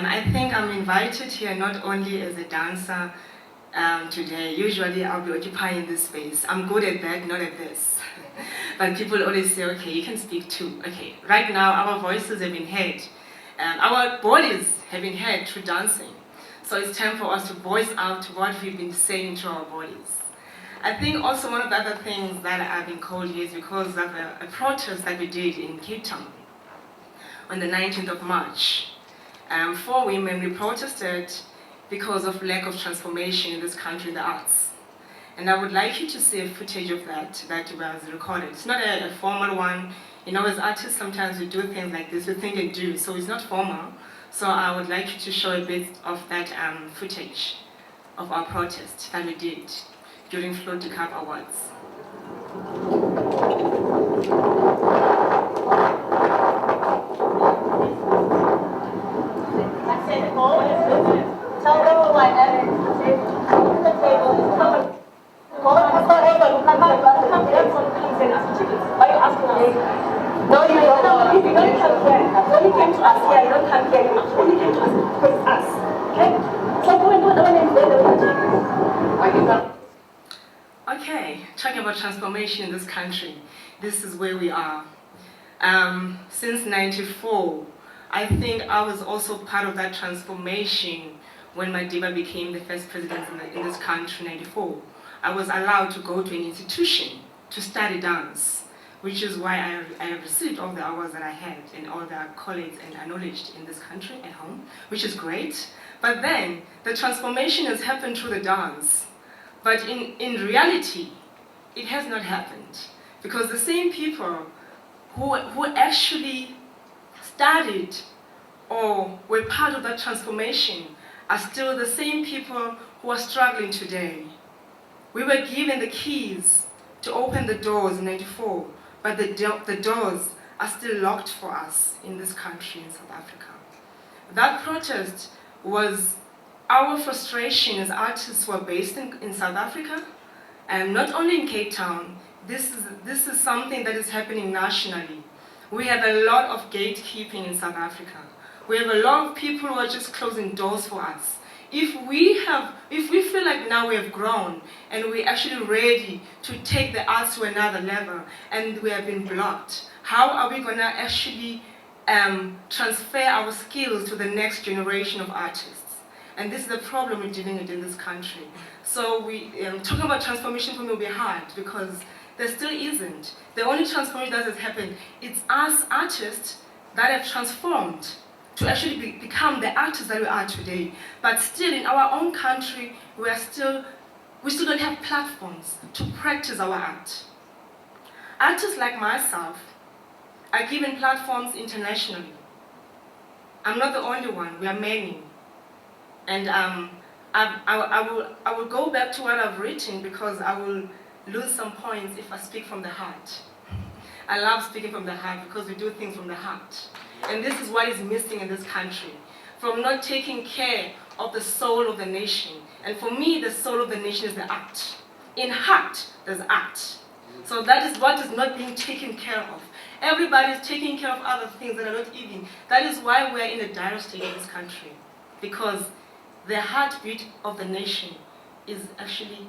I think I'm invited here not only as a dancer today. Usually I'll be occupying this space. I'm good at that, not at this. But people always say, okay, you can speak too. Okay, right now our voices have been heard. Our bodies have been heard through dancing. So it's time for us to voice out what we've been saying to our bodies. I think also one of the other things that I've been called here is because of a protest that we did in Cape Town on the 19th of March. 4 women, we protested because of lack of transformation in this country in the arts. And I would like you to see a footage of that was recorded. It's not a formal one. You know, as artists, sometimes we do things like this, we think and do, so it's not formal. So I would like you to show a bit of that footage of our protest that we did during Float to Cup Awards. Tell them my to the table. Why are you asking me? No, you don't. If you don't come here, when you came to us here, you don't come here. You only came to us because us. Okay? So go and do the Okay, talking about transformation in this country, this is where we are. Since '94, I think I was also part of that transformation when Madiba became the first president in this country in '94. I was allowed to go to an institution to study dance, which is why I have received all the awards that I had and all the colleagues and acknowledged in this country at home, which is great. But then the transformation has happened through the dance. But in reality, it has not happened, because the same people who actually studied or were part of that transformation are still the same people who are struggling today. We were given the keys to open the doors in '94, but the doors are still locked for us in this country, in South Africa. That protest was our frustration as artists who are based in South Africa, and not only in Cape Town. This is something that is happening nationally. We have a lot of gatekeeping in South Africa. We have a lot of people who are just closing doors for us. If we feel like now we have grown and we're actually ready to take the arts to another level and we have been blocked, how are we going to actually transfer our skills to the next generation of artists? And this is the problem we're dealing with in this country. So talking about transformation for me will be hard, because there still isn't. The only transformation that has happened, it's us artists that have transformed to actually become the artists that we are today. But still, in our own country, we still don't have platforms to practice our art. Artists like myself are given platforms internationally. I'm not the only one, we are many. And I will go back to what I've written, because I will lose some points if I speak from the heart. I love speaking from the heart because we do things from the heart. And this is what is missing in this country, from not taking care of the soul of the nation. And for me, the soul of the nation is the art. In heart, there's art. So that is what is not being taken care of. Everybody is taking care of other things that are not even. That is why we're in a dire state in this country, because the heartbeat of the nation is actually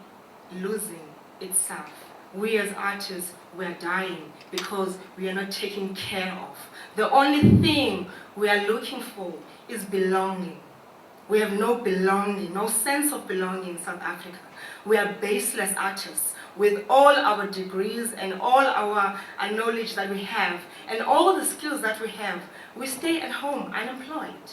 losing itself. We as artists, we are dying because we are not taken care of. The only thing we are looking for is belonging. We have no belonging, no sense of belonging in South Africa. We are baseless artists with all our degrees and all our knowledge that we have and all the skills that we have. We stay at home unemployed.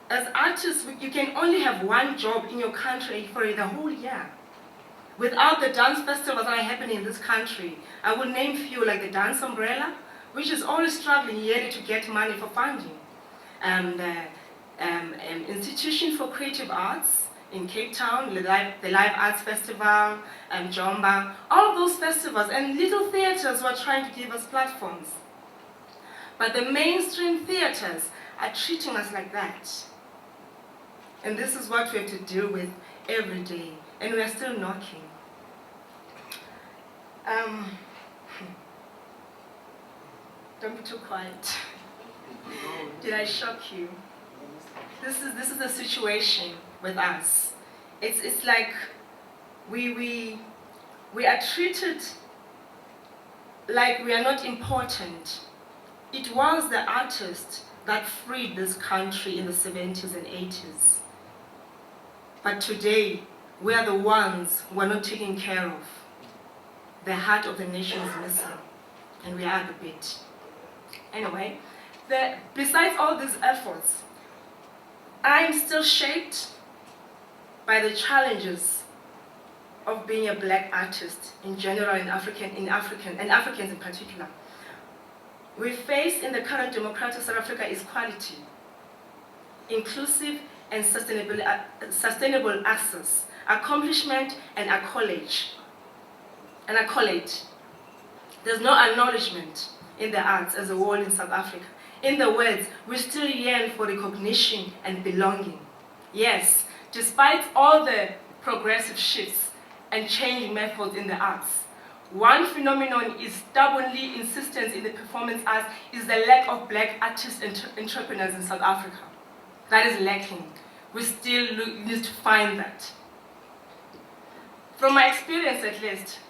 As artists, you can only have one job in your country for the whole year. Without the dance festivals that are happening in this country, I will name few, like the Dance Umbrella, which is always struggling yearly to get money for funding. Institution for Creative Arts in Cape Town, the Live Arts Festival, Jomba, all of those festivals, and little theatres were trying to give us platforms. But the mainstream theatres are treating us like that. And this is what we have to deal with every day, and we are still knocking. Don't be too quiet. Did I shock you? this is the situation with us. It's like we are treated like we are not important. It was the artists that freed this country in the 70s and 80s. But today, we are the ones who are not taken care of. The heart of the nation is missing, and we are the bit. Anyway, besides all these efforts, I'm still shaped by the challenges of being a black artist in general, and Africans in particular. We face in the current democratic South Africa is quality, inclusive and sustainable access, accomplishment and accolade. There's no acknowledgement in the arts as a whole in South Africa. In the words, we still yearn for recognition and belonging. Yes, despite all the progressive shifts and changing methods in the arts, one phenomenon is stubbornly insistent in the performance arts is the lack of black artists and entrepreneurs in South Africa. That is lacking. We still need to find that. From my experience at least,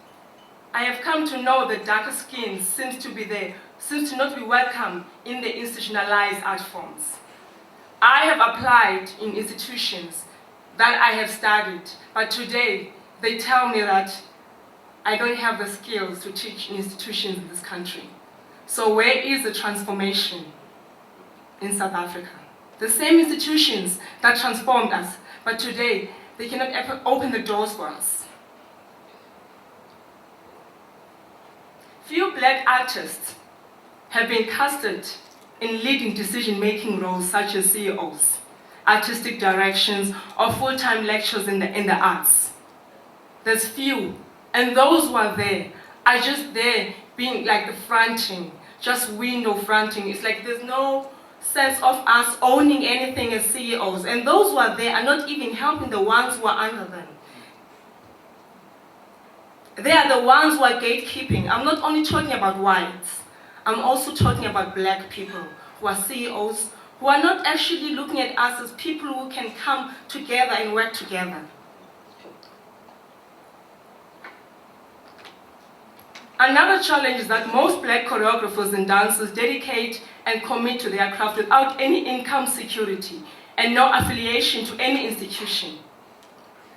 I have come to know that darker skin seems to not be welcome in the institutionalized art forms. I have applied in institutions that I have studied, but today they tell me that I don't have the skills to teach in institutions in this country. So where is the transformation in South Africa? The same institutions that transformed us, but today they cannot open the doors for us. Few black artists have been casted in leading decision-making roles such as CEOs, artistic directions, or full-time lectures in the arts. There's few, and those who are there are just there being like the fronting, just window fronting. It's like there's no sense of us owning anything as CEOs, and those who are there are not even helping the ones who are under them. They are the ones who are gatekeeping. I'm not only talking about whites, I'm also talking about black people who are CEOs, who are not actually looking at us as people who can come together and work together. Another challenge is that most black choreographers and dancers dedicate and commit to their craft without any income security and no affiliation to any institution.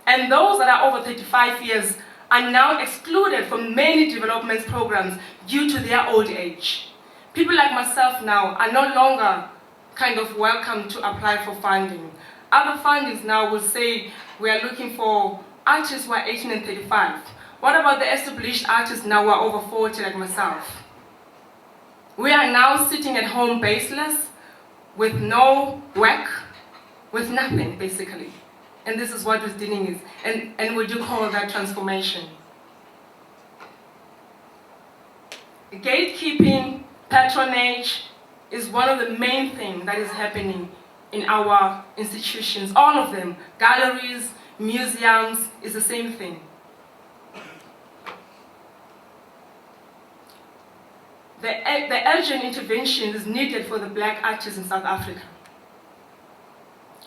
And those that are over 35 years are now excluded from many development programs due to their old age. People like myself now are no longer kind of welcome to apply for funding. Other fundings now will say we are looking for artists who are 18 and 35. What about the established artists now who are over 40 like myself? We are now sitting at home baseless, with no work, with nothing basically. And this is what we're dealing with, and we do call that transformation. Gatekeeping, patronage is one of the main things that is happening in our institutions. All of them, galleries, museums, is the same thing. The urgent intervention is needed for the black artists in South Africa.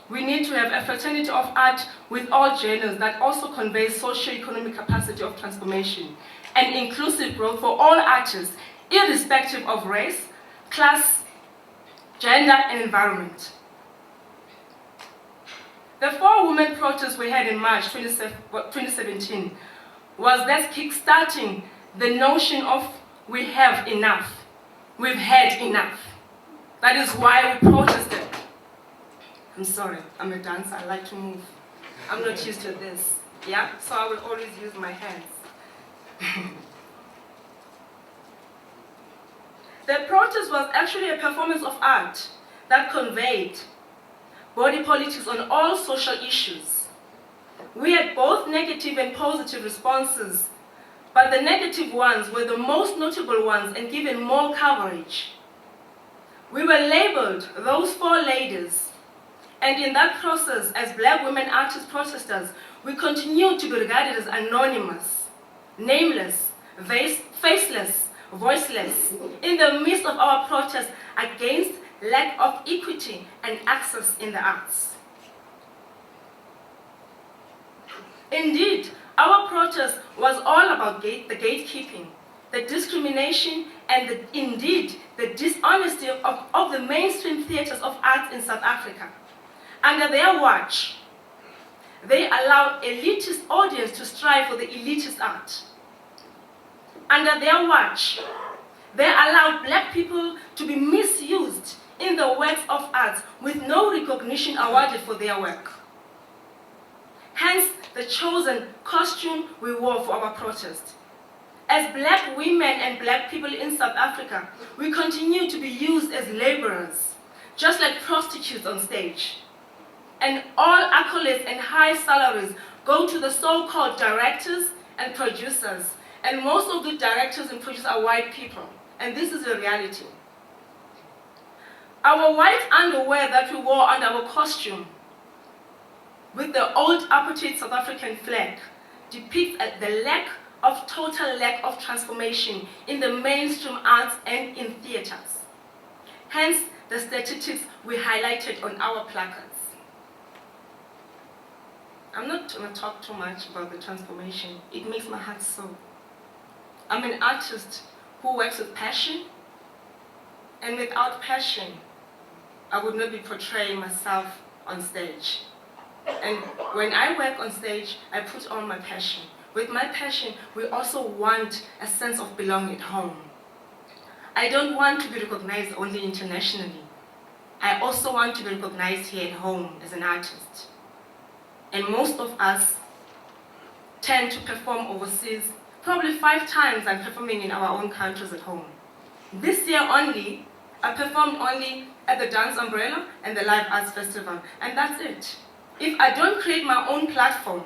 We need to have a fraternity of art with all genres that also conveys socio-economic capacity of transformation and inclusive growth for all artists, irrespective of race, class, gender, and environment. The 4 women protests we had in March 2017 was that kickstarting the notion of we have enough, we've had enough. That is why we protested. I'm sorry, I'm a dancer, I like to move. I'm not used to this, yeah? So I will always use my hands. The protest was actually a performance of art that conveyed body politics on all social issues. We had both negative and positive responses, but the negative ones were the most notable ones and given more coverage. We were labeled those 4 ladies, and in that process, as black women artist protesters, we continued to be regarded as anonymous, nameless, faceless, voiceless, in the midst of our protest against lack of equity and access in the arts. Indeed, our protest was all about the gatekeeping, the discrimination, and the dishonesty of the mainstream theatres of arts in South Africa. Under their watch, they allowed elitist audience to strive for the elitist art. Under their watch, they allowed black people to be misused in the works of art with no recognition awarded for their work. Hence, the chosen costume we wore for our protest. As black women and black people in South Africa, we continue to be used as laborers, just like prostitutes on stage. And all accolades and high salaries go to the so-called directors and producers. And most of the directors and producers are white people. And this is the reality. Our white underwear that we wore under our costume with the old apartheid South African flag depicts the total lack of transformation in the mainstream arts and in theatres. Hence, the statistics we highlighted on our placards. I'm not going to talk too much about the transformation. It makes my heart so. I'm an artist who works with passion, and without passion, I would not be portraying myself on stage. And when I work on stage, I put on my passion. With my passion, we also want a sense of belonging at home. I don't want to be recognized only internationally. I also want to be recognized here at home as an artist. And most of us tend to perform overseas, probably 5 times I'm performing in our own countries at home. This year only, I performed only at the Dance Umbrella and the Live Arts Festival, and that's it. If I don't create my own platform,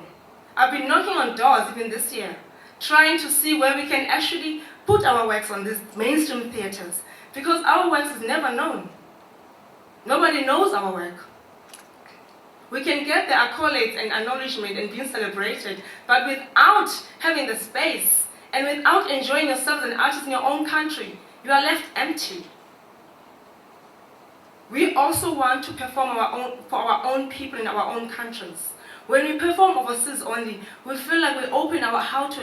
I've been knocking on doors even this year, trying to see where we can actually put our works on these mainstream theatres, because our works is never known. Nobody knows our work. We can get the accolades and acknowledgement and being celebrated, but without having the space and without enjoying yourself as an artist in your own country, you are left empty. We also want to perform for our own people in our own countries. When we perform overseas only, we feel like we open our hearts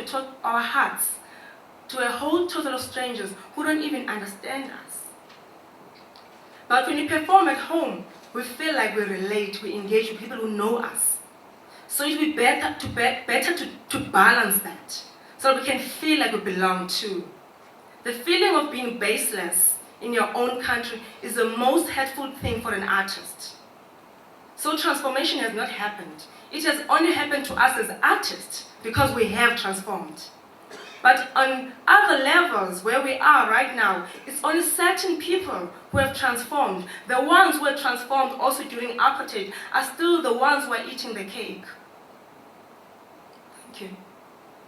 to a whole total of strangers who don't even understand us. But when we perform at home, we feel like we relate, we engage with people who know us. So it would be better to balance that, so that we can feel like we belong too. The feeling of being baseless in your own country is the most hurtful thing for an artist. So transformation has not happened. It has only happened to us as artists because we have transformed. But on other levels where we are right now, it's only certain people who have transformed. The ones who have transformed also during apartheid are still the ones who are eating the cake. Thank you.